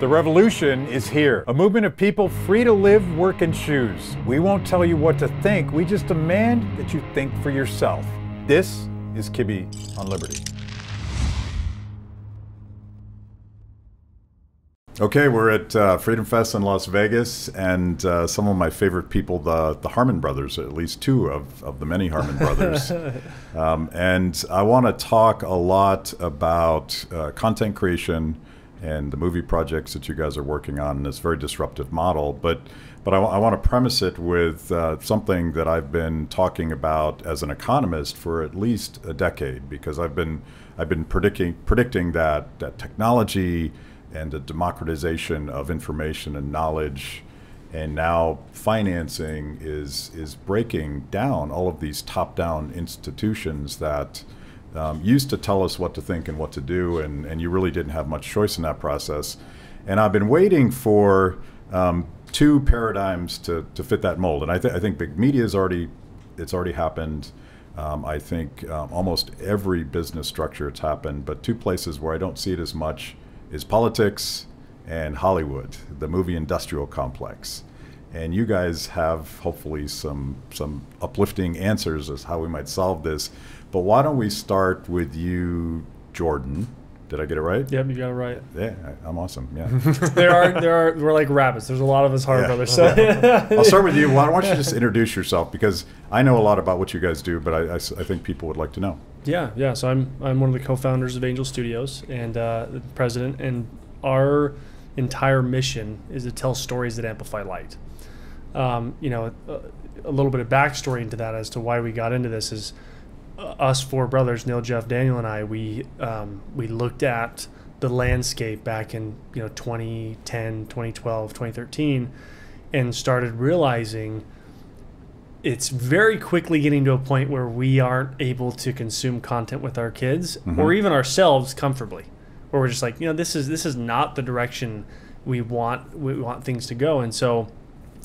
The revolution is here. A movement of people free to live, work, and choose. We won't tell you what to think. We just demand that you think for yourself. This is Kibbe on Liberty. Okay, we're at Freedom Fest in Las Vegas, and some of my favorite people, the Harmon brothers, at least two of the many Harmon brothers. And I want to talk a lot about content creation and the movie projects that you guys are working on in this very disruptive model. But I want to premise it with something that I've been talking about as an economist for at least a decade, because I've been predicting that technology and the democratization of information and knowledge, and now financing is breaking down all of these top-down institutions that used to tell us what to think and what to do, and you really didn't have much choice in that process. And I've been waiting for two paradigms to fit that mold, and I think big media it's already happened. I think almost every business structure it's happened, but two places where I don't see it as much is politics and Hollywood, the movie industrial complex. And you guys have hopefully some uplifting answers as how we might solve this. But why don't we start with you, Jordan? Did I get it right? Yep, you got it right. Yeah, I'm awesome. Yeah. We're like rabbits. There's a lot of us Harmon brothers. So I'll start with you. Why don't you just introduce yourself, because I know a lot about what you guys do, but I think people would like to know. Yeah. So I'm one of the co-founders of Angel Studios and the president, and our entire mission is to tell stories that amplify light. A little bit of backstory into that as to why we got into this is us four brothers, Neil, Jeff, Daniel, and I. We looked at the landscape back in 2010, 2012, 2013, and started realizing it's very quickly getting to a point where we aren't able to consume content with our kids or even ourselves comfortably, where we're just like, this is not the direction we want things to go. And so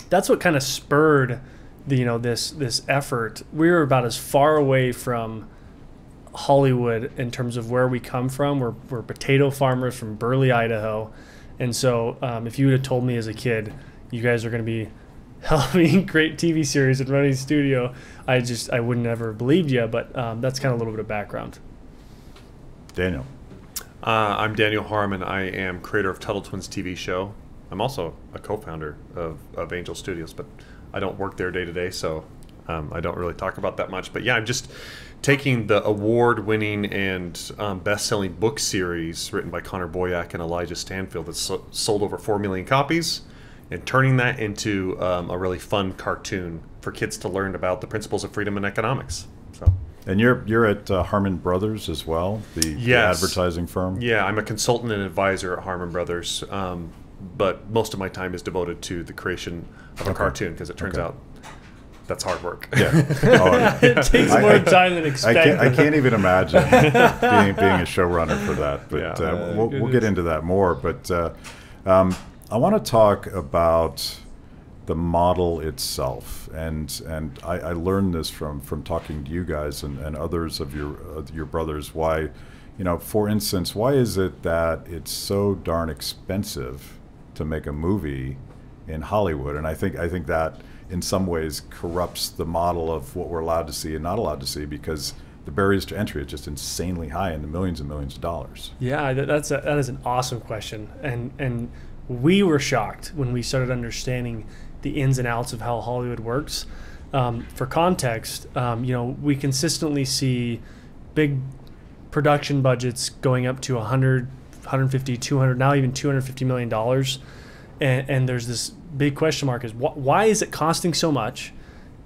that's what kind of spurred this effort. We were about as far away from Hollywood in terms of where we come from. We're potato farmers from Burley, Idaho. And so if you would have told me as a kid, you guys are going to be helping create TV series and running a studio, I wouldn't ever have believed you. But that's kind of a little bit of background. Daniel. I'm Daniel Harmon. I am creator of Tuttle Twins TV show. I'm also a co-founder of Angel Studios, but I don't work there day to day, so I don't really talk about that much. But yeah, I'm just taking the award-winning and best-selling book series written by Connor Boyack and Elijah Stanfield that's sold over 4 million copies, and turning that into a really fun cartoon for kids to learn about the principles of freedom and economics. So. And you're at Harmon Brothers as well, the advertising firm? Yeah, I'm a consultant and advisor at Harmon Brothers, but most of my time is devoted to the creation of a cartoon, because it turns out that's hard work. Yeah. It takes more time than expected. I can't even imagine being a showrunner for that, but we'll get into that more. But I want to talk about the model itself, and I learned this from talking to you guys and others of your brothers. Why, for instance, why is it that it's so darn expensive to make a movie in Hollywood? And I think that in some ways corrupts the model of what we're allowed to see and not allowed to see, because the barriers to entry are just insanely high, in the millions and millions of dollars. Yeah, that is an awesome question, and we were shocked when we started understanding the ins and outs of how Hollywood works. For context, we consistently see big production budgets going up to 100, 150, 200, now even $250 million. And there's this big question mark: is why is it costing so much,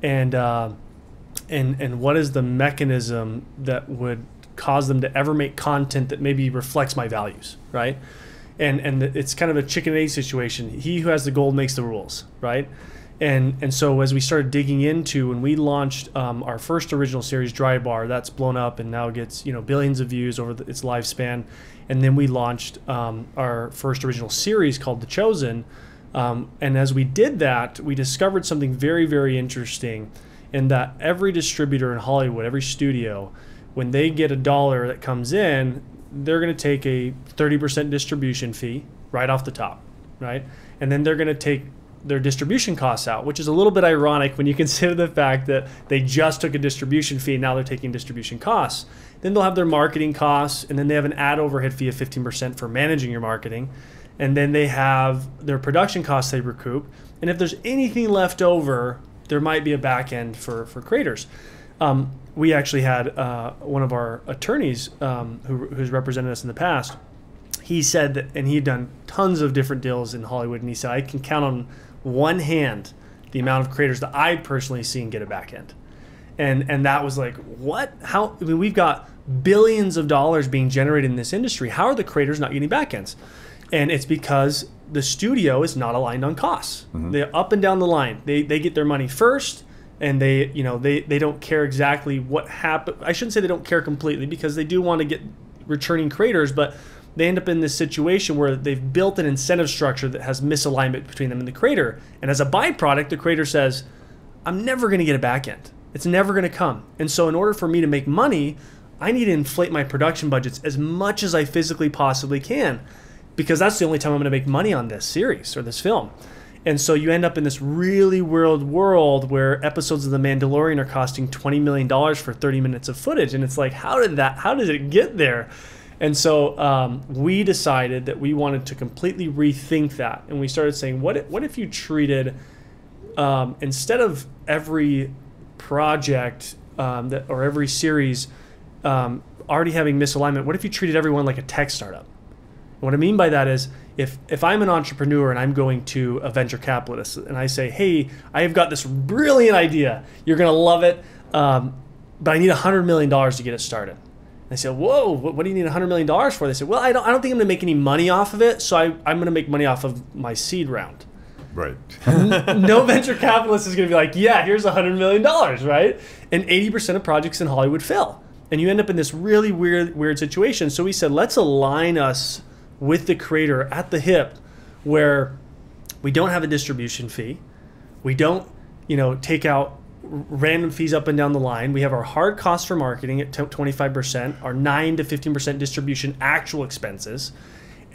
and what is the mechanism that would cause them to ever make content that maybe reflects my values, right? And it's kind of a chicken and egg situation. He who has the gold makes the rules, right? And so as we started digging into, when we launched our first original series, Dry Bar, that's blown up and now gets billions of views over its lifespan. And then we launched our first original series called The Chosen. And as we did that, we discovered something very, very interesting, in that every distributor in Hollywood, every studio, when they get $1 that comes in, they're going to take a 30% distribution fee, right off the top, right? And then they're going to take their distribution costs out, which is a little bit ironic when you consider the fact that they just took a distribution fee and now they're taking distribution costs. Then they'll have their marketing costs, and then they have an ad overhead fee of 15% for managing your marketing. And then they have their production costs they recoup. And if there's anything left over, there might be a back end for creators. We actually had one of our attorneys who's represented us in the past. He said that, and he'd done tons of different deals in Hollywood, and he said, I can count on one hand the amount of creators that I personally seen get a back end. And that was like, what? How? I mean, we've got billions of dollars being generated in this industry. How are the creators not getting back ends? And it's because the studio is not aligned on costs. Mm-hmm. They're up and down the line. They get their money first, and they don't care exactly what happened. I shouldn't say they don't care completely, because they do want to get returning creators, but they end up in this situation where they've built an incentive structure that has misalignment between them and the creator. And as a byproduct, the creator says, I'm never going to get a back end. It's never going to come. And so in order for me to make money, I need to inflate my production budgets as much as I physically possibly can, because that's the only time I'm going to make money on this series or this film. And so you end up in this really weird world where episodes of The Mandalorian are costing $20 million for 30 minutes of footage. And it's like, how did it get there? And so we decided that we wanted to completely rethink that. And we started saying, what if you treated, instead of every project or every series already having misalignment, what if you treated everyone like a tech startup? And what I mean by that is, if I'm an entrepreneur and I'm going to a venture capitalist and I say, hey, I have got this brilliant idea, you're going to love it, but I need $100 million to get it started. I said, whoa, what do you need $100 million for? They said, well, I don't think I'm going to make any money off of it, so I'm going to make money off of my seed round. Right. No venture capitalist is going to be like, yeah, here's $100 million, right? And 80% of projects in Hollywood fail. And you end up in this really weird situation. So we said, let's align us with the creator at the hip, where we don't have a distribution fee. We don't, take out random fees up and down the line. We have our hard costs for marketing at 25%, our 9 to 15% distribution actual expenses.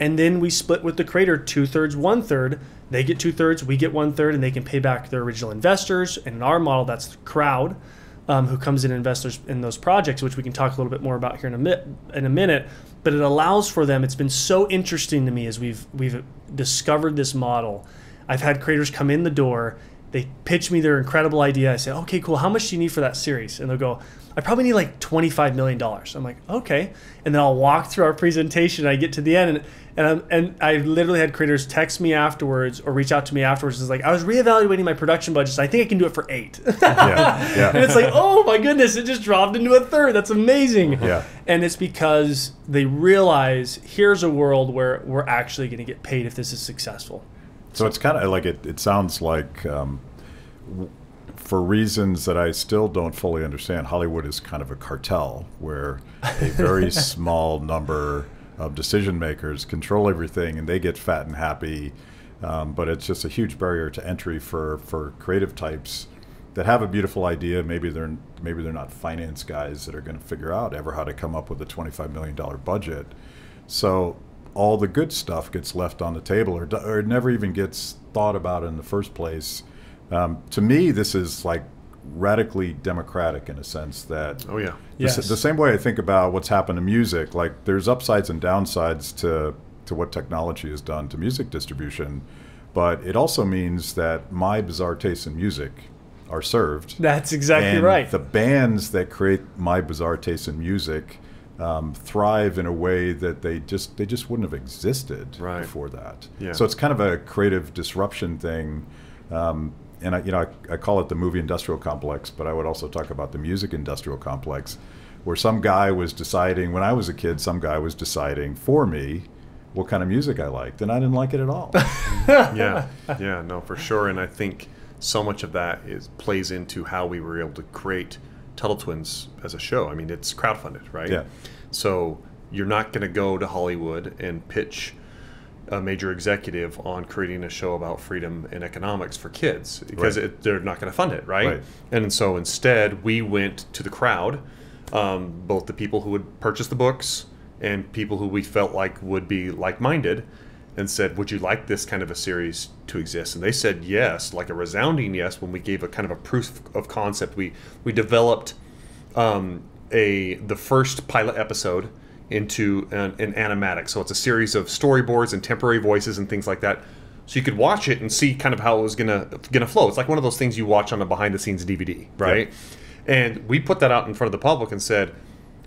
And then we split with the creator 2/3, 1/3. They get 2/3, we get 1/3, and they can pay back their original investors. And in our model, that's the crowd who comes in and invests in those projects, which we can talk a little bit more about here in a minute. But it allows for them. It's been so interesting to me as we've discovered this model. I've had creators come in the door. They pitch me their incredible idea. I say, okay, cool. How much do you need for that series? And they'll go, I probably need like $25 million. I'm like, okay. And then I'll walk through our presentation. And I get to the end, and I literally had creators text me afterwards or reach out to me afterwards. It's like, I was reevaluating my production budget. I think I can do it for 8. Yeah. And it's like, oh my goodness, it just dropped into 1/3. That's amazing. Yeah. And it's because they realize here's a world where we're actually going to get paid if this is successful. So it's kind of like it sounds like, for reasons that I still don't fully understand, Hollywood is kind of a cartel where a very small number of decision makers control everything, and they get fat and happy. But it's just a huge barrier to entry for creative types that have a beautiful idea. Maybe they're not finance guys that are going to figure out ever how to come up with a $25 million budget. So all the good stuff gets left on the table, or it never even gets thought about in the first place. To me, this is like radically democratic in a sense that, oh yeah, the same way I think about what's happened to music. Like there's upsides and downsides to what technology has done to music distribution, but it also means that my bizarre tastes in music are served. That's exactly and right. The bands that create my bizarre tastes in music thrive in a way that they just wouldn't have existed before that. Yeah. So it's kind of a creative disruption thing, and I call it the movie industrial complex, but I would also talk about the music industrial complex, where some guy was deciding, when I was a kid, some guy was deciding for me what kind of music I liked, and I didn't like it at all. Yeah, no, for sure. And I think so much of that plays into how we were able to create Tuttle Twins as a show. I mean, it's crowdfunded, right? Yeah. So you're not going to go to Hollywood and pitch a major executive on creating a show about freedom and economics for kids, because they're not going to fund it, right? And so instead, we went to the crowd, both the people who would purchase the books and people who we felt like would be like-minded, and said, would you like this kind of a series to exist? And they said yes, like a resounding yes, when we gave a kind of a proof of concept. We developed the first pilot episode into an animatic. So it's a series of storyboards and temporary voices and things like that. So you could watch it and see kind of how it was gonna flow. It's like one of those things you watch on a behind the scenes DVD, right? Yeah. And we put that out in front of the public and said,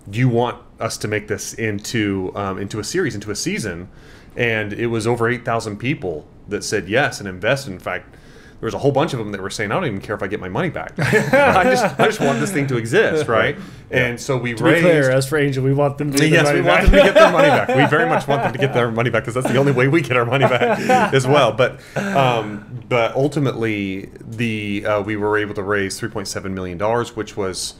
do you want us to make this into a series, into a season? And it was over 8,000 people that said yes and invested. In fact, there was a whole bunch of them that were saying, I don't even care if I get my money back. I just want this thing to exist, right? Yeah. And so we to raised... be clear, as for Angel, we want them to get their money back. Yes, we want them to get their money back. We very much want them to get their money back because that's the only way we get our money back as well. But ultimately, we were able to raise $3.7 million, which was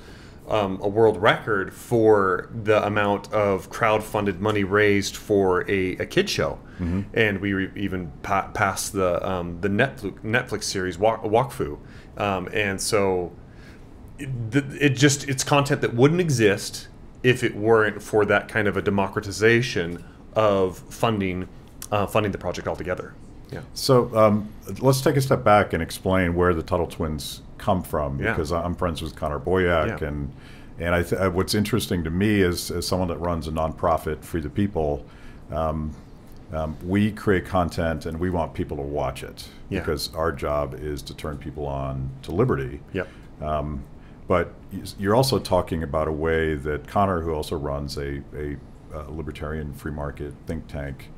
a world record for the amount of crowd-funded money raised for a kid show. Mm-hmm. And we even passed the Netflix series Wakfu. And so it's content that wouldn't exist if it weren't for that kind of a democratization of funding the project altogether. Yeah. So let's take a step back and explain where the Tuttle Twins come from, because I'm friends with Connor Boyack, and what's interesting to me as someone that runs a nonprofit, Free the People, we create content and we want people to watch it because our job is to turn people on to liberty. Yep. But you're also talking about a way that Connor, who also runs a libertarian free market think tank,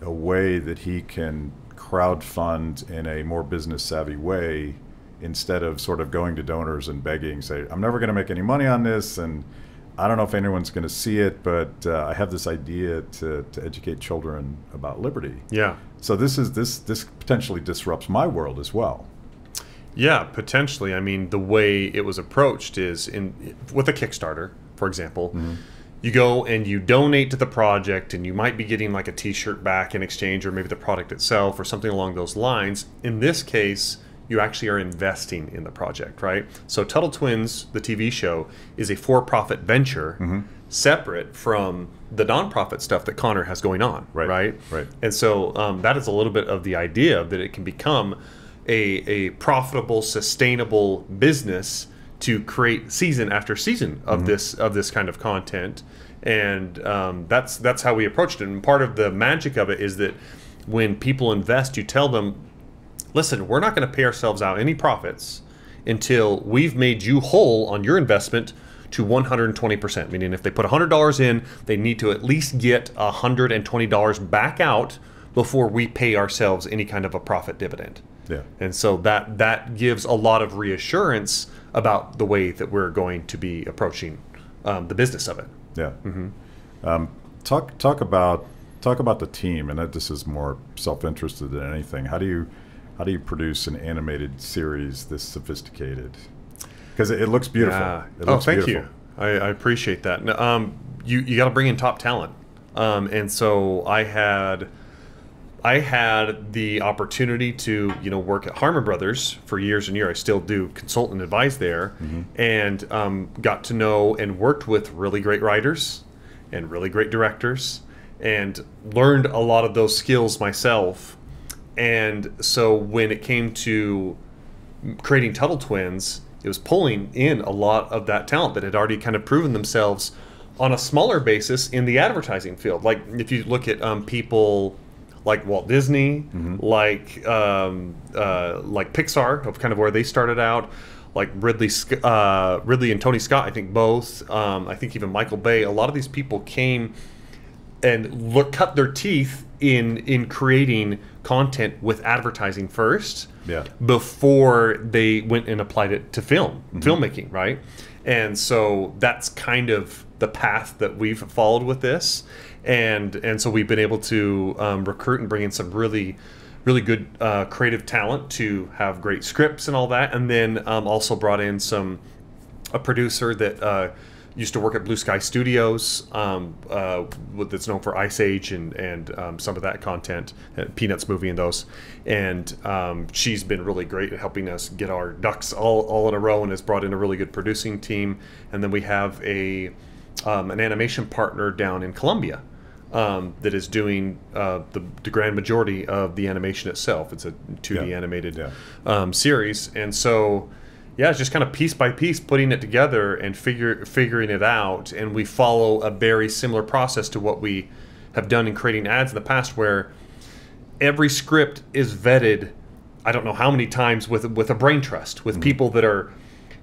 a way that he can crowdfund in a more business savvy way, instead of sort of going to donors and begging, say, I'm never going to make any money on this, and I don't know if anyone's going to see it, but I have this idea to educate children about liberty. Yeah. So this potentially disrupts my world as well. Yeah, potentially. I mean, the way it was approached is with a Kickstarter, for example. Mm-hmm. You go and you donate to the project, and you might be getting like a T-shirt back in exchange, or maybe the product itself, or something along those lines. In this case, you actually are investing in the project, right? So Tuttle Twins, the TV show, is a for-profit venture, separate from the nonprofit stuff that Connor has going on, right? And so that is a little bit of the idea that it can become a profitable, sustainable business to create season after season of this kind of content, and that's how we approached it. And part of the magic of it is that when people invest, you tell them, listen, we're not going to pay ourselves out any profits until we've made you whole on your investment to 120%. Meaning, if they put $100 in, they need to at least get $120 back out before we pay ourselves any kind of a profit dividend. Yeah. And so that gives a lot of reassurance about the way that we're going to be approaching the business of it. Yeah. Mm-hmm. Talk about the team, and this is more self-interested than anything. How do you produce an animated series this sophisticated? Because it looks beautiful. Yeah. It looks thank beautiful. you. I appreciate that. You got to bring in top talent, and so I had the opportunity to work at Harmon Brothers for years and years. I still do consult and advise there, and got to know and worked with really great writers and really great directors, and learned a lot of those skills myself. And so when it came to creating Tuttle Twins, it was pulling in a lot of that talent that had already kind of proven themselves on a smaller basis in the advertising field. Like if you look at people like Walt Disney, like Pixar, of kind of where they started out, like Ridley and Tony Scott, I think both. I think even Michael Bay. A lot of these people came and cut their teeth in creating content with advertising first, before they went and applied it to filmmaking, right? And so that's kind of the path that we've followed with this, and so we've been able to recruit and bring in some really good creative talent to have great scripts and all that, and then also brought in a producer that used to work at Blue Sky Studios, that's known for Ice Age and some of that content, Peanuts movie and those. And she's been really great at helping us get our ducks all in a row, and has brought in a really good producing team. And then we have an animation partner down in Colombia that is doing the grand majority of the animation itself. It's a 2D animated series, and so yeah, it's just kind of piece by piece putting it together and figuring it out. And we follow a very similar process to what we have done in creating ads in the past, where every script is vetted, I don't know how many times, with a brain trust, with people that are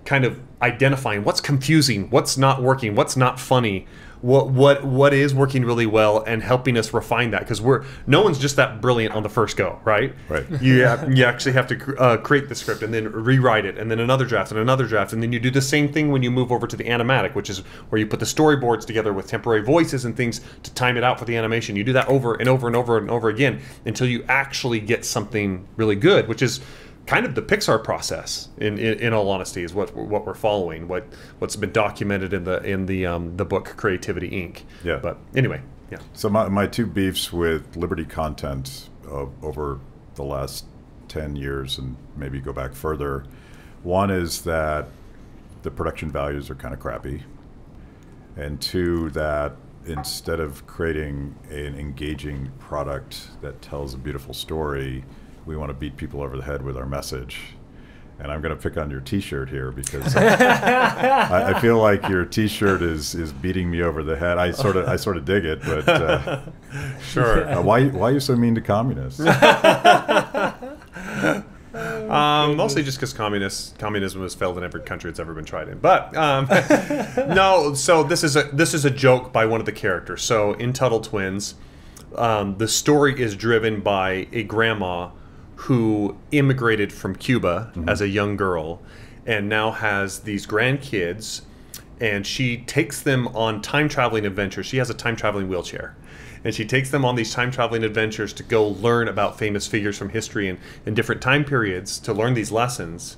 kind of identifying what's confusing, what's not working, what's not funny, what is working really well, and helping us refine that, because no one's just that brilliant on the first go, right? Right. You actually have to create the script and then rewrite it, and then another draft and another draft, and then you do the same thing when you move over to the animatic, which is where you put the storyboards together with temporary voices and things to time it out for the animation. You do that over and over and over and over again until you actually get something really good, which is kind of the Pixar process, in all honesty, is what we're following, what's been documented in the book Creativity Inc. Yeah. But anyway, yeah. So my two beefs with Liberty Content over the last 10 years, and maybe go back further, one is that the production values are kind of crappy, and two, that instead of creating an engaging product that tells a beautiful story, we want to beat people over the head with our message. And I'm going to pick on your T-shirt here, because I feel like your T-shirt is beating me over the head. I sort of dig it, but Sure. Why are you so mean to communists? Mostly just because communism has failed in every country it's ever been tried in. But no. So this is a joke by one of the characters. So in Tuttle Twins, the story is driven by a grandma who immigrated from Cuba as a young girl, and now has these grandkids, and she takes them on time-traveling adventures. She has a time-traveling wheelchair, and she takes them on these time-traveling adventures to go learn about famous figures from history and different time periods, to learn these lessons.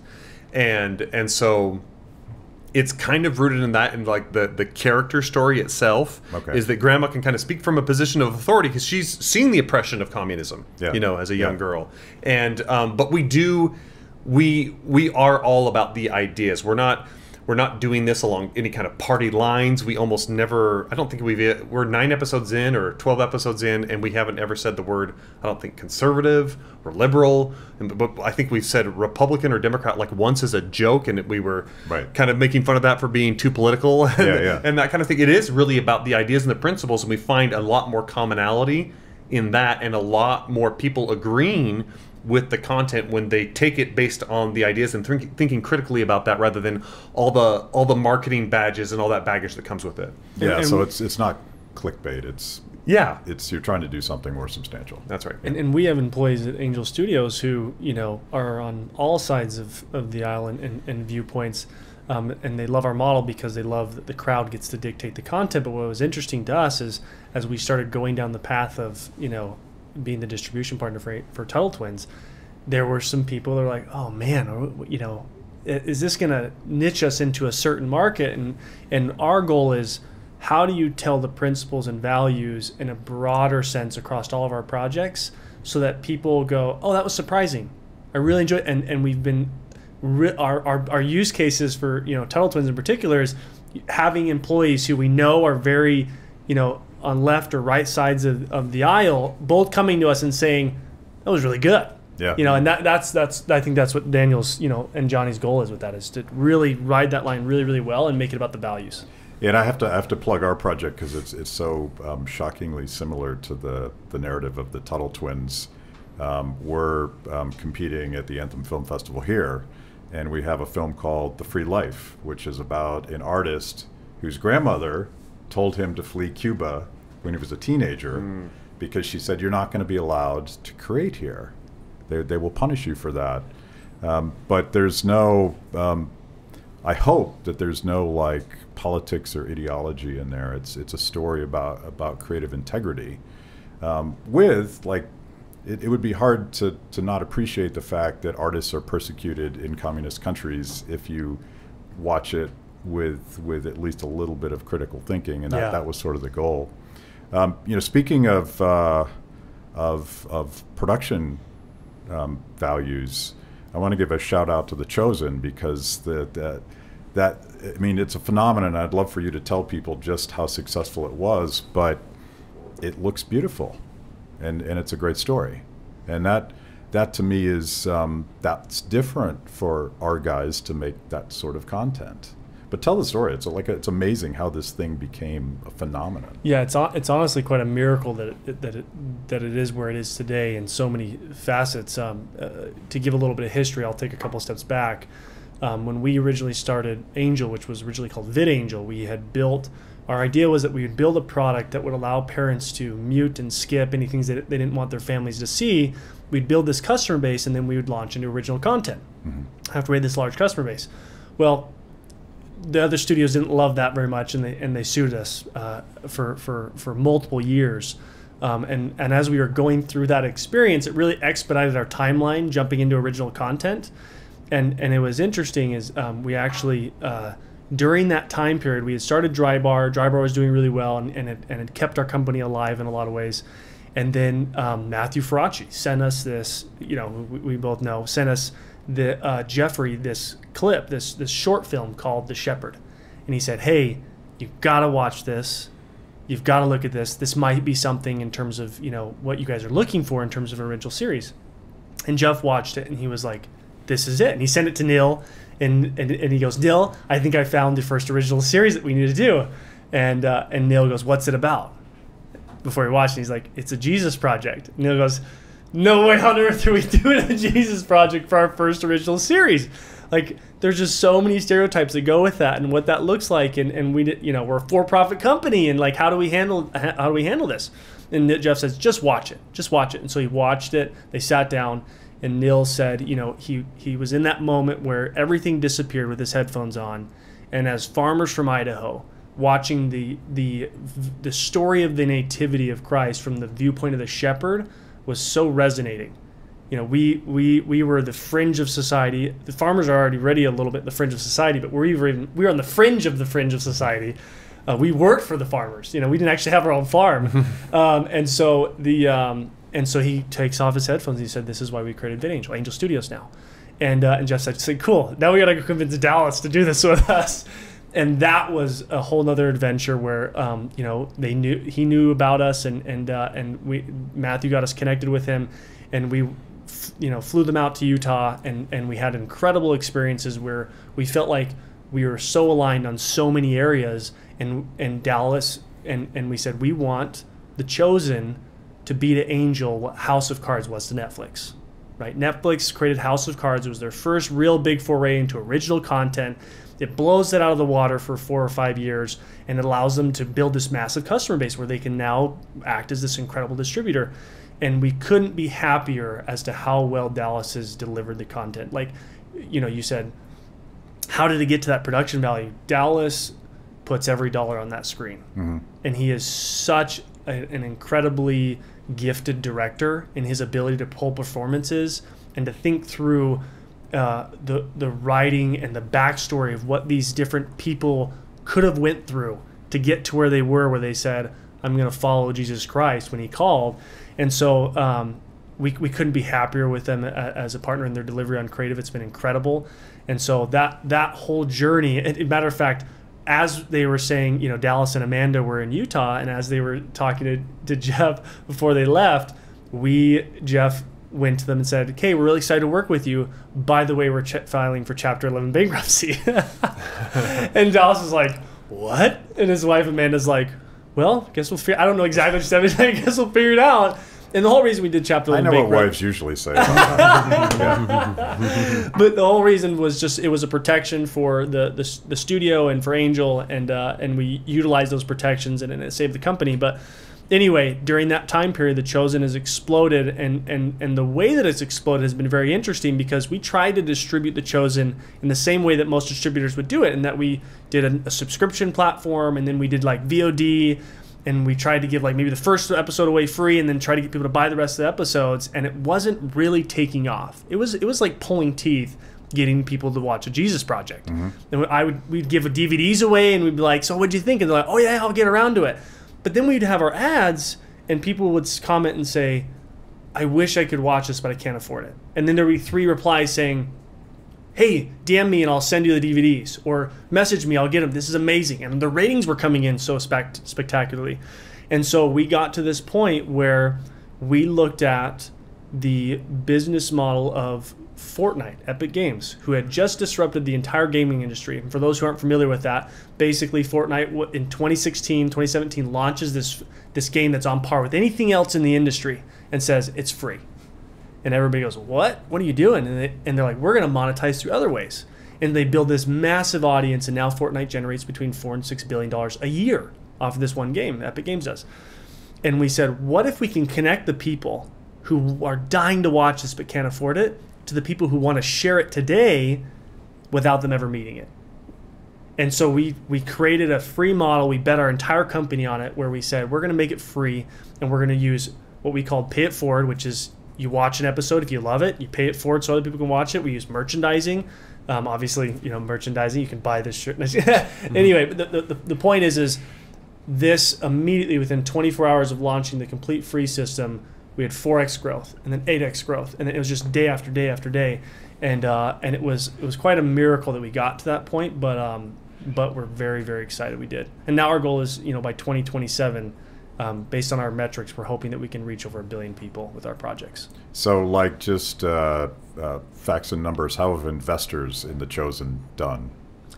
And so it's kind of rooted in that, and like the character story itself is that grandma can kind of speak from a position of authority, because she's seen the oppression of communism, as a young girl. And but we are all about the ideas. We're not doing this along any kind of party lines. We almost never, I don't think we're 9 episodes in or 12 episodes in, and we haven't ever said the word, I don't think, conservative or liberal. But I think we've said Republican or Democrat like once as a joke, and we were kind of making fun of that for being too political and that kind of thing. It is really about the ideas and the principles, and we find a lot more commonality in that, and a lot more people agreeing with the content when they take it based on the ideas and thinking critically about that, rather than all the marketing badges and all that baggage that comes with it. Yeah, so it's not clickbait. It's you're trying to do something more substantial. That's right. And we have employees at Angel Studios who are on all sides of the aisle and viewpoints, and they love our model because they love that the crowd gets to dictate the content. But what was interesting to us is, as we started going down the path of being the distribution partner for Tuttle Twins, there were some people that were like, oh man, is this going to niche us into a certain market? And our goal is, how do you tell the principles and values in a broader sense across all of our projects, so that people go, oh, that was surprising, I really enjoyed it. And we've been our use cases for Tuttle Twins in particular is having employees who we know are very on left or right sides of the aisle, both coming to us and saying, that was really good. Yeah. And that's I think that's what Daniel's and Johnny's goal is with that, is to really ride that line really, really well and make it about the values. Yeah, and I have to plug our project, because it's so shockingly similar to the narrative of the Tuttle Twins. We're competing at the Anthem Film Festival here, and we have a film called The Free Life, which is about an artist whose grandmother told him to flee Cuba when he was a teenager, because she said, you're not going to be allowed to create here. They will punish you for that. But there's no, I hope that there's no like politics or ideology in there. It's a story about creative integrity. With like, it would be hard to not appreciate the fact that artists are persecuted in communist countries if you watch it with at least a little bit of critical thinking, and that was sort of the goal. Speaking of production values, I want to give a shout out to The Chosen, because that it's a phenomenon. I'd love for you to tell people just how successful it was, but it looks beautiful, and it's a great story, and that to me is that's different for our guys to make that sort of content. But tell the story. It's amazing how this thing became a phenomenon. Yeah, it's honestly quite a miracle that it is where it is today in so many facets. To give a little bit of history, I'll take a couple steps back. When we originally started Angel, which was originally called VidAngel, our idea was that we would build a product that would allow parents to mute and skip any things that they didn't want their families to see. We'd build this customer base, and then we would launch into original content after we had this large customer base. Well, the other studios didn't love that very much, and they sued us for multiple years. And as we were going through that experience, it really expedited our timeline jumping into original content. And it was interesting is we actually during that time period we had started Dry Bar. Dry Bar was doing really well, and it kept our company alive in a lot of ways. And then Matthew Faraci sent us this, we both know, sent us Jeffrey this clip, this short film called The Shepherd. And he said, hey, you've got to watch this. You've got to look at this. This might be something in terms of, what you guys are looking for in terms of an original series. And Jeff watched it, and he was like, this is it. And he sent it to Neil, and he goes, Neil, I think I found the first original series that we need to do. And Neil goes, what's it about? Before he watched it, he's like, it's a Jesus project. And Neil goes, no way on earth are we doing a Jesus project for our first original series. Like, there's just so many stereotypes that go with that and what that looks like. And we're a for-profit company, and like, how do we handle this? And Jeff says, just watch it. And so he watched it. They sat down, and Neil said, he was in that moment where everything disappeared with his headphones on. And as farmers from Idaho, watching the story of the nativity of Christ from the viewpoint of the shepherd was so resonating. We were the fringe of society. The farmers are already a little bit the fringe of society, but we were on the fringe of society. We worked for the farmers. We didn't actually have our own farm. And so he takes off his headphones and he said, this is why we created VidAngel, Angel Studios now. And Jeff said, cool, now we got to go convince Dallas to do this with us. And that was a whole nother adventure where, he knew about us, and Matthew got us connected with him, and we, flew them out to Utah, and we had incredible experiences where we felt like we were so aligned on so many areas, and Dallas, and we said, we want The Chosen to be to Angel what House of Cards was to Netflix, right? Netflix created House of Cards. It was their first real big foray into original content. It blows it out of the water for 4 or 5 years, and it allows them to build this massive customer base where they can now act as this incredible distributor. And we couldn't be happier as to how well Dallas has delivered the content. Like, you said, how did it get to that production value? Dallas puts every dollar on that screen. Mm-hmm. And he is such an incredibly gifted director in his ability to pull performances and to think through the writing and the backstory of what these different people could have went through to get to where they were, where they said, I'm going to follow Jesus Christ when he called. And so we couldn't be happier with them as a partner in their delivery on creative. It's been incredible. And so that whole journey, matter of fact, as they were saying, Dallas and Amanda were in Utah, and as they were talking to Jeff before they left, Jeff went to them and said, okay, we're really excited to work with you. By the way, we're filing for Chapter 11 bankruptcy. And Dallas was like, what? And his wife Amanda's like, well, guess we'll figure. I don't know exactly what she said, but I guess we'll figure it out. And the whole reason we did Chapter 11 bankruptcy. I know what wives usually say about that. But the whole reason was just it was a protection for the studio and for Angel, and we utilized those protections, and it saved the company. But anyway, during that time period, The Chosen has exploded, and the way that it's exploded has been very interesting because we tried to distribute The Chosen in the same way that most distributors would do it, and that we did a subscription platform, and then we did like VOD, and we tried to give like maybe the first episode away free, and then try to get people to buy the rest of the episodes, and it wasn't really taking off. It was like pulling teeth getting people to watch a Jesus Project. Mm-hmm. And we'd give DVDs away, and we'd be like, so what'd you think? And they're like, oh yeah, I'll get around to it. But then we'd have our ads, and people would comment and say, I wish I could watch this, but I can't afford it. And then there would be 3 replies saying, hey, DM me and I'll send you the DVDs, or message me, I'll get them. This is amazing. And the ratings were coming in so spectacularly. And so we got to this point where we looked at the business model of Fortnite, Epic Games, who had just disrupted the entire gaming industry. And for those who aren't familiar with that, basically Fortnite in 2016, 2017 launches this game that's on par with anything else in the industry and says it's free. And everybody goes, what? What are you doing? And they're like, we're going to monetize through other ways. And they build this massive audience, and now Fortnite generates between $4 and $6 billion a year off of this one game, Epic Games does. And we said, what if we can connect the people who are dying to watch this but can't afford it to the people who want to share it today without them ever meeting it? And so we created a free model. We bet our entire company on it, where we said we're going to make it free, and we're going to use what we called pay it forward, which is you watch an episode. If you love it, you pay it forward so other people can watch it. We use merchandising. Obviously, merchandising. You can buy this shirt. Anyway, the point is this immediately within 24 hours of launching the complete free system, we had 4x growth and then 8x growth, and it was just day after day after day, and it was quite a miracle that we got to that point. But we're very, very excited we did. And now our goal is, by 2027. Based on our metrics, we're hoping that we can reach over 1 billion people with our projects. So just facts and numbers, how have investors in The Chosen done?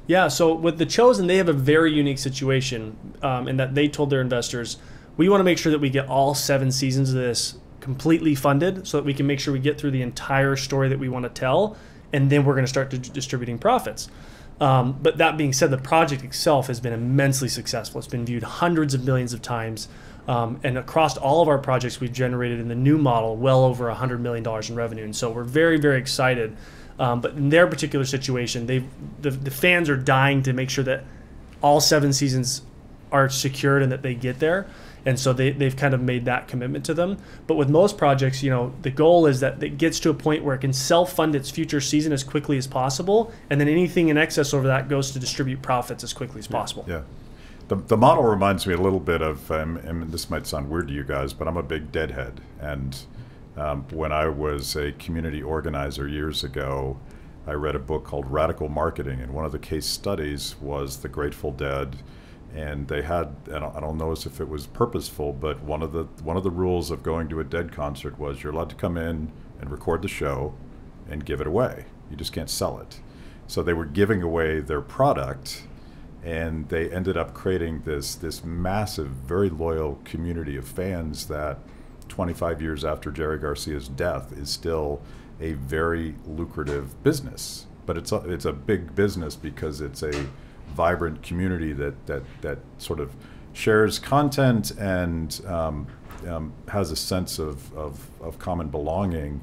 Yeah, so with The Chosen, they have a very unique situation in that they told their investors, we want to make sure that we get all 7 seasons of this completely funded so that we can make sure we get through the entire story that we want to tell, and then we're going to start distributing profits. But that being said, the project itself has been immensely successful. It's been viewed hundreds of millions of times. And across all of our projects, we've generated in the new model well over $100 million in revenue. And so we're very, very excited. But in their particular situation, the fans are dying to make sure that all 7 seasons are secured and that they get there. And so they've kind of made that commitment to them. But with most projects, the goal is that it gets to a point where it can self-fund its future season as quickly as possible. And then anything in excess over that goes to distribute profits as quickly as possible. Yeah. The model reminds me a little bit of, and this might sound weird to you guys, but I'm a big deadhead. And when I was a community organizer years ago, I read a book called Radical Marketing. And one of the case studies was the Grateful Dead. And they had, I don't know if it was purposeful, but one of the rules of going to a Dead concert was you're allowed to come in and record the show and give it away. You just can't sell it. So they were giving away their product, and they ended up creating this massive, very loyal community of fans that 25 years after Jerry Garcia's death is still a very lucrative business. But it's a big business because it's a vibrant community that sort of shares content and has a sense of common belonging.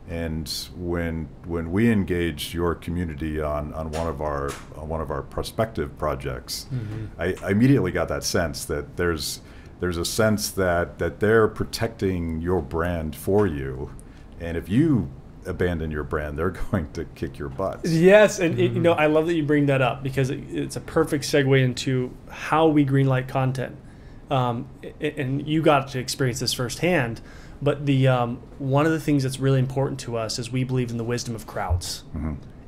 And when we engaged your community on one of our prospective projects, I immediately got that sense that there's a sense that they're protecting your brand for you, and if you abandon your brand, they're going to kick your butts. Yes, and I love that you bring that up, because it's a perfect segue into how we greenlight content. And you got to experience this firsthand. But one of the things that's really important to us is we believe in the wisdom of crowds.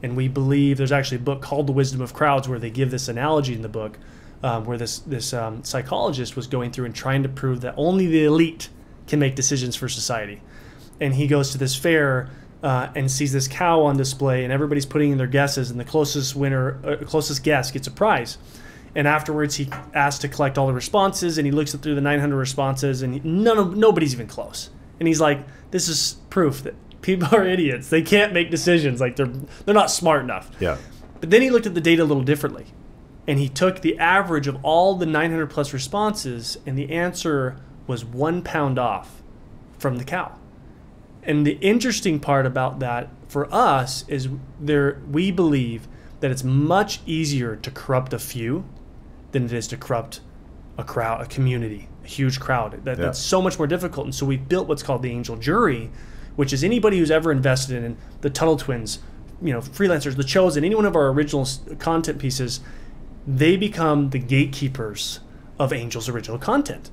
And we believe there's actually a book called The Wisdom of Crowds where they give this analogy in the book where this psychologist was going through and trying to prove that only the elite can make decisions for society. And he goes to this fair and sees this cow on display, and everybody's putting in their guesses, and the closest guess gets a prize. And afterwards, he asked to collect all the responses, and he looks through the 900 responses, and nobody's even close. And he's like, "This is proof that people are idiots. They can't make decisions. Like they're not smart enough." Yeah. But then he looked at the data a little differently, and he took the average of all the 900 plus responses, and the answer was 1 pound off from the cow. And the interesting part about that for us is we believe that it's much easier to corrupt a few than it is to corrupt a crowd, a community, a huge crowd. That's so much more difficult. And so we've built what's called the angel jury, which is anybody who's ever invested in the Tuttle Twins, freelancers, The Chosen, any one of our original content pieces, they become the gatekeepers of Angel's original content.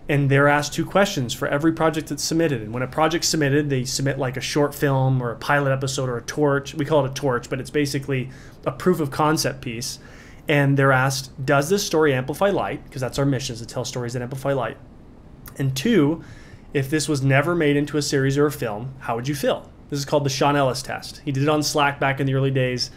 And they're asked 2 questions for every project that's submitted. And when a project's submitted, they submit like a short film or a pilot episode or a torch. We call it a torch, but it's basically a proof of concept piece. And they're asked, does this story amplify light? Because that's our mission, is to tell stories that amplify light. And two, if this was never made into a series or a film, how would you feel? This is called the Shawnellis Test. He did it on Slack back in the early days.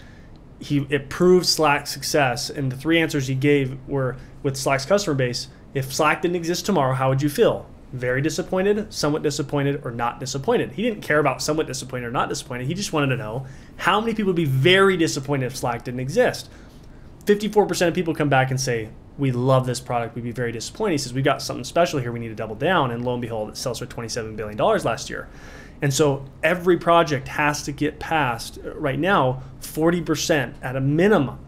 It proved Slack's success, and the 3 answers he gave were, with Slack's customer base, if Slack didn't exist tomorrow, how would you feel? Very disappointed, somewhat disappointed, or not disappointed. He didn't care about somewhat disappointed or not disappointed. He just wanted to know how many people would be very disappointed if Slack didn't exist. 54% of people come back and say, we love this product, we'd be very disappointed. He says, we've got something special here, we need to double down. And lo and behold, it sells for $27 billion last year. And so every project has to get past, right now, 40% at a minimum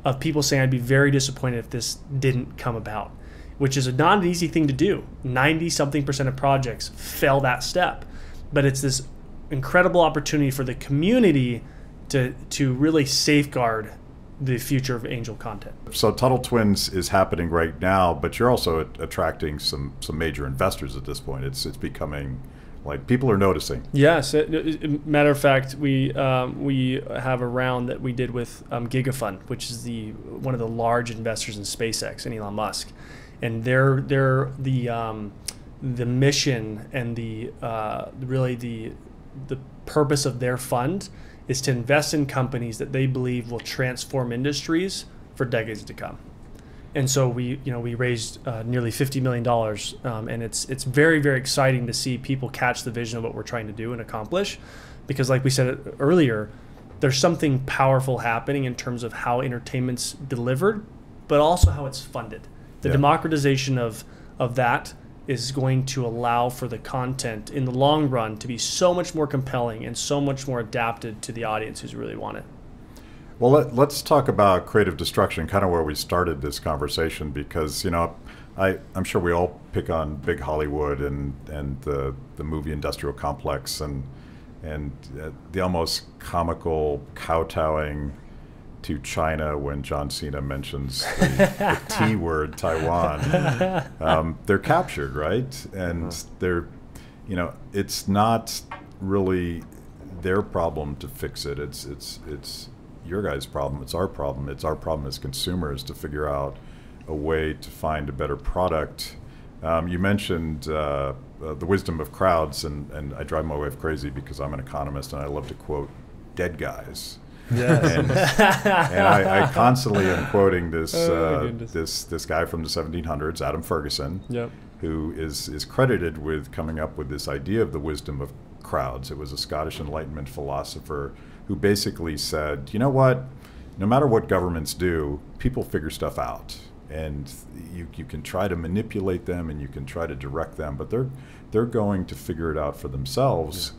of people saying, I'd be very disappointed if this didn't come about, which is not an easy thing to do. 90-something% of projects fail that step. But it's this incredible opportunity for the community to really safeguard the future of angel content. So Tuttle Twins is happening right now, but you're also attracting some major investors at this point. It's becoming, like, people are noticing. Yes. Matter of fact, we have a round that we did with GigaFund, which is one of the large investors in SpaceX and Elon Musk, and they're the mission and the purpose of their fund is to invest in companies that they believe will transform industries for decades to come. And so we raised nearly $50 million, and it's very, very exciting to see people catch the vision of what we're trying to do and accomplish, because like we said earlier, there's something powerful happening in terms of how entertainment's delivered, but also how it's funded. The democratization of that is going to allow for the content in the long run to be so much more compelling and so much more adapted to the audience who's really want it. Well, let's talk about creative destruction, kind of where we started this conversation, because I'm sure we all pick on big Hollywood and the movie industrial complex and the almost comical kowtowing to China when John Cena mentions the T word, Taiwan. They're captured, right? And they're, it's not really their problem to fix it. It's your guys' problem. It's our problem. It's our problem as consumers to figure out a way to find a better product. You mentioned the wisdom of crowds, and I drive my wife crazy because I'm an economist and I love to quote dead guys. Yes. And I constantly am quoting this this guy from the 1700s, Adam Ferguson, who is credited with coming up with this idea of the wisdom of crowds. It was a Scottish Enlightenment philosopher who basically said, you know what, no matter what governments do, people figure stuff out. And you can try to manipulate them and you can try to direct them, but they're going to figure it out for themselves.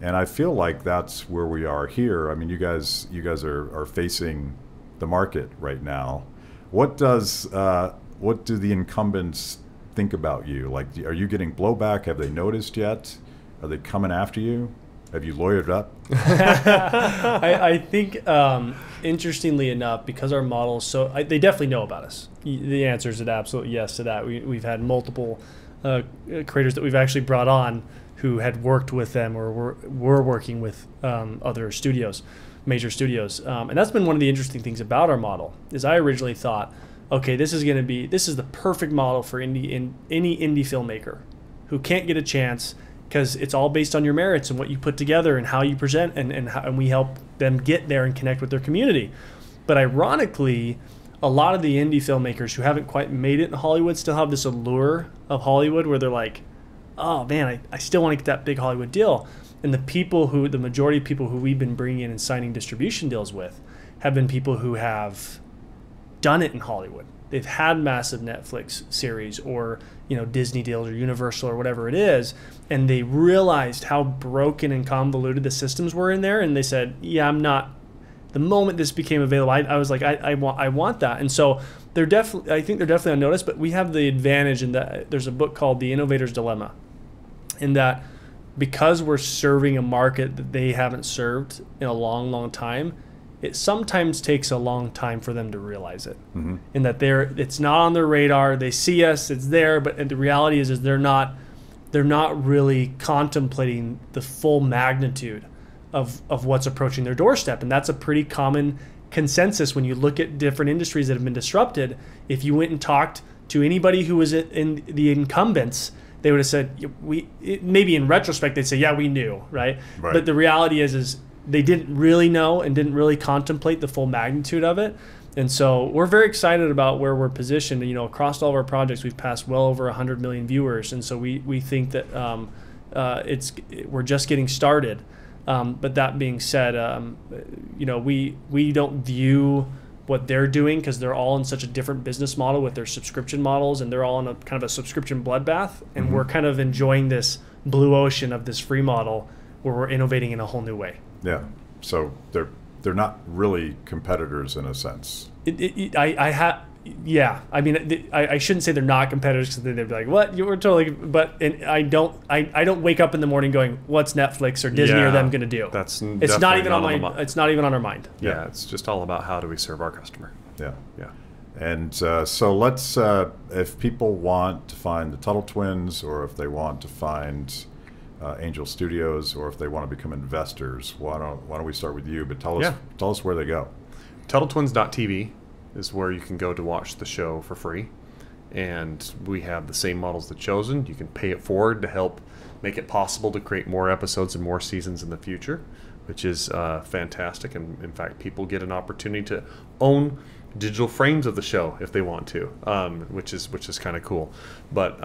And I feel like that's where we are here. I mean, you guys are facing the market right now. What do the incumbents think about you? Like, are you getting blowback? Have they noticed yet? Are they coming after you? Have you lawyered up? I think, interestingly enough, because our model is so, they definitely know about us. The answer is an absolute yes to that. We've had multiple creators that we've actually brought on who had worked with them or were working with other studios, major studios. And that's been one of the interesting things about our model, is I originally thought, okay, this is the perfect model for any indie filmmaker who can't get a chance, because it's all based on your merits and what you put together and how you present, and we help them get there and connect with their community. But ironically, a lot of the indie filmmakers who haven't quite made it in Hollywood still have this allure of Hollywood where they're like, oh man, I still want to get that big Hollywood deal. And the majority of people who we've been bringing in and signing distribution deals with have been people who have done it in Hollywood. They've had massive Netflix series or Disney deals or Universal or whatever it is, and they realized how broken and convoluted the systems were in there, and they said, yeah, I'm not. The moment this became available, I was like, I want that. And so I think they're definitely on notice, but we have the advantage in that there's a book called The Innovator's Dilemma, in that because we're serving a market that they haven't served in a long, long time, it sometimes takes a long time for them to realize it. Mm-hmm. In that it's not on their radar. They see us, it's there, but the reality is they're not really contemplating the full magnitude of what's approaching their doorstep. And that's a pretty common consensus when you look at different industries that have been disrupted. If you went and talked to anybody who was in the incumbents, they would have said, maybe in retrospect, they'd say, yeah, we knew, right? But the reality is they didn't really know and didn't really contemplate the full magnitude of it. And so we're very excited about where we're positioned. You know, across all of our projects, we've passed well over 100 million viewers. And so we think that we're just getting started. But that being said, you know, we don't view what they're doing, because they're all in such a different business model with their subscription models, and they're all in a kind of a subscription bloodbath. And we're kind of enjoying this blue ocean of this free model where we're innovating in a whole new way. Yeah. So they're not really competitors in a sense. Yeah, I mean, I shouldn't say they're not competitors, because they'd be like, "What? You were totally." But I don't wake up in the morning going, "What's Netflix or Disney or them going to do?" It's not even on my. It's not even on our mind. Yeah, it's just all about how do we serve our customer. Yeah, yeah. And so let's, if people want to find the Tuttle Twins, or if they want to find Angel Studios, or if they want to become investors, why don't we start with you? But tell us where they go. TuttleTwins.tv is where you can go to watch the show for free, and we have the same models that Chosen. You can pay it forward to help make it possible to create more episodes and more seasons in the future, which is fantastic. And in fact, people get an opportunity to own digital frames of the show if they want to, which is kind of cool. But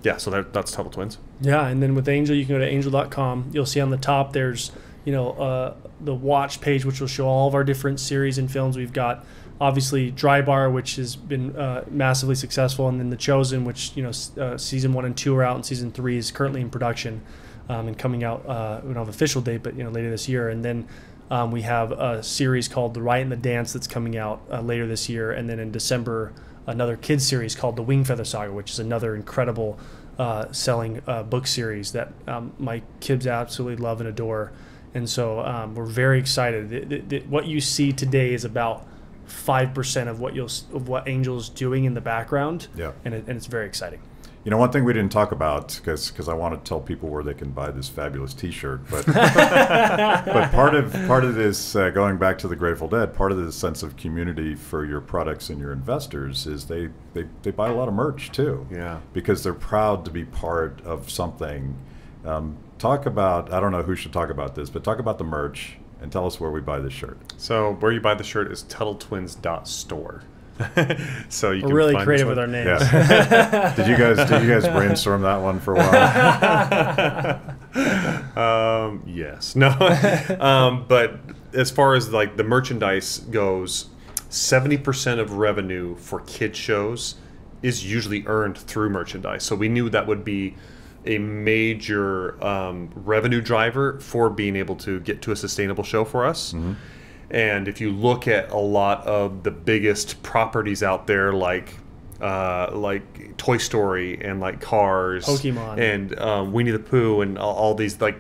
yeah, so that's Tuttle Twins. Yeah, and then with Angel, you can go to angel.com. You'll see on the top there's the watch page, which will show all of our different series and films. We've got obviously Dry Bar, which has been massively successful, and then The Chosen, which season 1 and 2 are out, and season 3 is currently in production and coming out. We don't have an official date, but later this year. And then we have a series called The Riot and the Dance that's coming out later this year, and then in December another kids series called The Wingfeather Saga, which is another incredible selling book series that my kids absolutely love and adore. And so we're very excited. What you see today is about 5% of what Angel's doing in the background. Yeah. And it's very exciting. One thing we didn't talk about, because I want to tell people where they can buy this fabulous T-shirt, but but part of this, going back to the Grateful Dead, part of this sense of community for your products and your investors is they buy a lot of merch too. Yeah. Because they're proud to be part of something. Talk about, I don't know who should talk about this, but talk about the merch and tell us where we buy this shirt. So where you buy the shirt is TuttleTwins.store. So you We're can really find creative with our names. Yeah. Did you guys brainstorm that one for a while? Yes. No. But as far as like the merchandise goes, 70% of revenue for kid shows is usually earned through merchandise. So we knew that would be a major revenue driver for being able to get to a sustainable show for us. Mm-hmm. And if you look at a lot of the biggest properties out there, like Toy Story and like Cars, Pokemon, and Winnie the Pooh, and all these, like,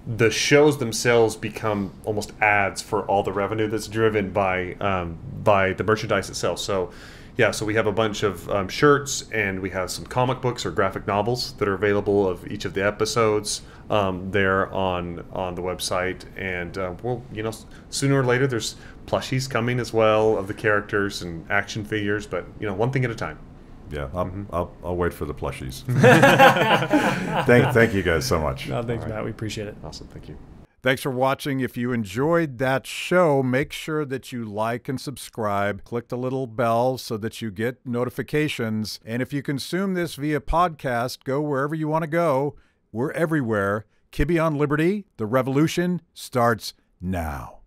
the shows themselves become almost ads for all the revenue that's driven by the merchandise itself. So yeah, so we have a bunch of shirts, and we have some comic books or graphic novels that are available of each of the episodes there on the website. And we'll, sooner or later there's plushies coming as well of the characters and action figures, but one thing at a time. Yeah, I'll wait for the plushies. Thank you guys so much. No, thanks, Matt. We appreciate it. Awesome, thank you. Thanks for watching. If you enjoyed that show, make sure that you like and subscribe. Click the little bell so that you get notifications. And if you consume this via podcast, go wherever you want to go. We're everywhere. Kibbe on Liberty. The revolution starts now.